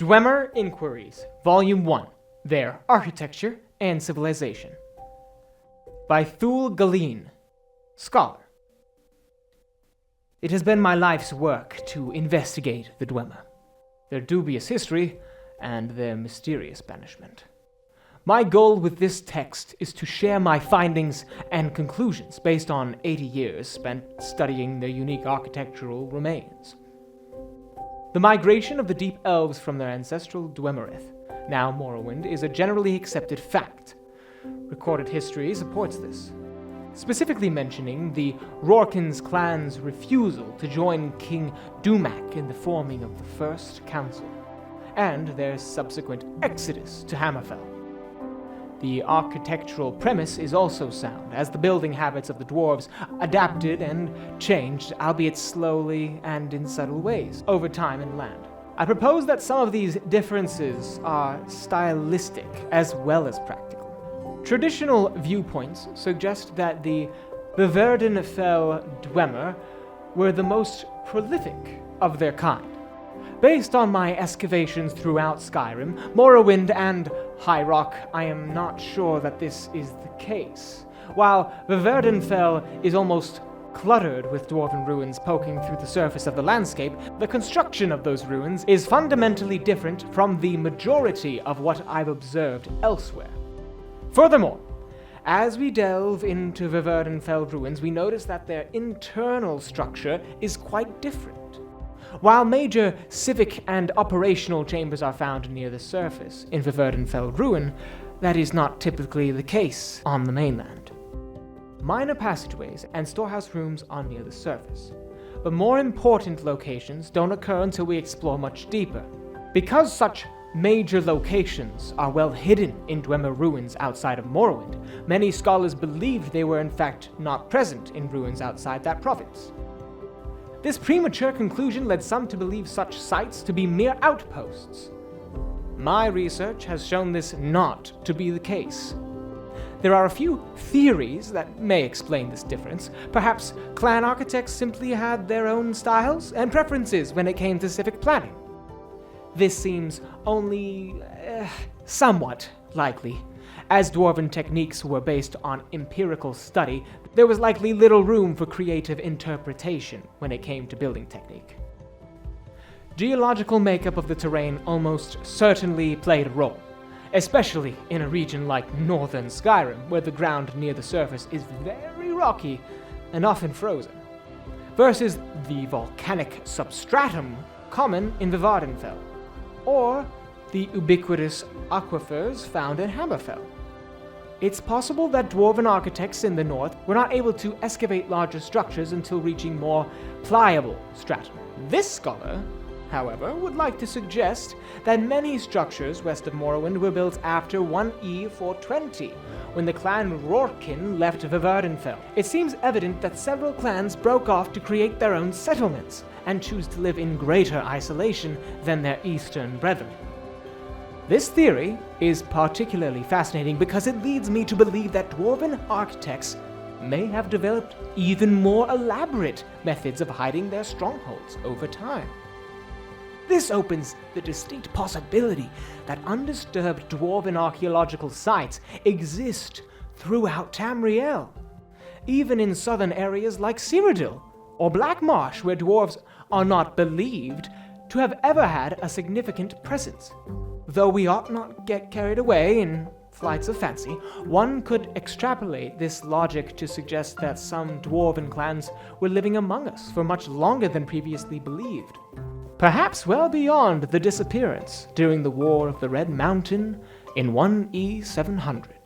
Dwemer Inquiries, Volume 1, Their Architecture and Civilization. By Thule Galeen, Scholar. It has been my life's work to investigate the Dwemer, their dubious history, and their mysterious banishment. My goal with this text is to share my findings and conclusions based on 80 years spent studying their unique architectural remains. The migration of the Deep Elves from their ancestral Dwemerith, now Morrowind, is a generally accepted fact. Recorded history supports this, specifically mentioning the Rorkins clan's refusal to join King Dumak in the forming of the First Council, and their subsequent exodus to Hammerfell. The architectural premise is also sound, as the building habits of the dwarves adapted and changed, albeit slowly and in subtle ways, over time and land. I propose that some of these differences are stylistic as well as practical. Traditional viewpoints suggest that the Verdenfell Dwemer were the most prolific of their kind. Based on my excavations throughout Skyrim, Morrowind, and High Rock, I am not sure that this is the case. While Verdenfell is almost cluttered with dwarven ruins poking through the surface of the landscape, the construction of those ruins is fundamentally different from the majority of what I've observed elsewhere. Furthermore, as we delve into the Verdenfell ruins, we notice that their internal structure is quite different. While major civic and operational chambers are found near the surface in the Verdenfell ruin, that is not typically the case on the mainland. Minor passageways and storehouse rooms are near the surface, but more important locations don't occur until we explore much deeper. Because such major locations are well hidden in Dwemer ruins outside of Morrowind, many scholars believed they were in fact not present in ruins outside that province. This premature conclusion led some to believe such sites to be mere outposts. My research has shown this not to be the case. There are a few theories that may explain this difference. Perhaps clan architects simply had their own styles and preferences when it came to civic planning. This seems only somewhat likely. As dwarven techniques were based on empirical study, there was likely little room for creative interpretation when it came to building technique. Geological makeup of the terrain almost certainly played a role, especially in a region like northern Skyrim, where the ground near the surface is very rocky and often frozen, versus the volcanic substratum common in the Vardenfell, or the ubiquitous aquifers found in Hammerfell. It's possible that dwarven architects in the north were not able to excavate larger structures until reaching more pliable stratum. This scholar, however, would like to suggest that many structures west of Morrowind were built after 1E420, when the clan Rorkin left Verdenfell. It seems evident that several clans broke off to create their own settlements and choose to live in greater isolation than their eastern brethren. This theory is particularly fascinating because it leads me to believe that dwarven architects may have developed even more elaborate methods of hiding their strongholds over time. This opens the distinct possibility that undisturbed dwarven archaeological sites exist throughout Tamriel, even in southern areas like Cyrodiil or Black Marsh, where dwarves are not believed to have ever had a significant presence. Though we ought not get carried away in flights of fancy, one could extrapolate this logic to suggest that some dwarven clans were living among us for much longer than previously believed. Perhaps well beyond the disappearance during the War of the Red Mountain in 1E700.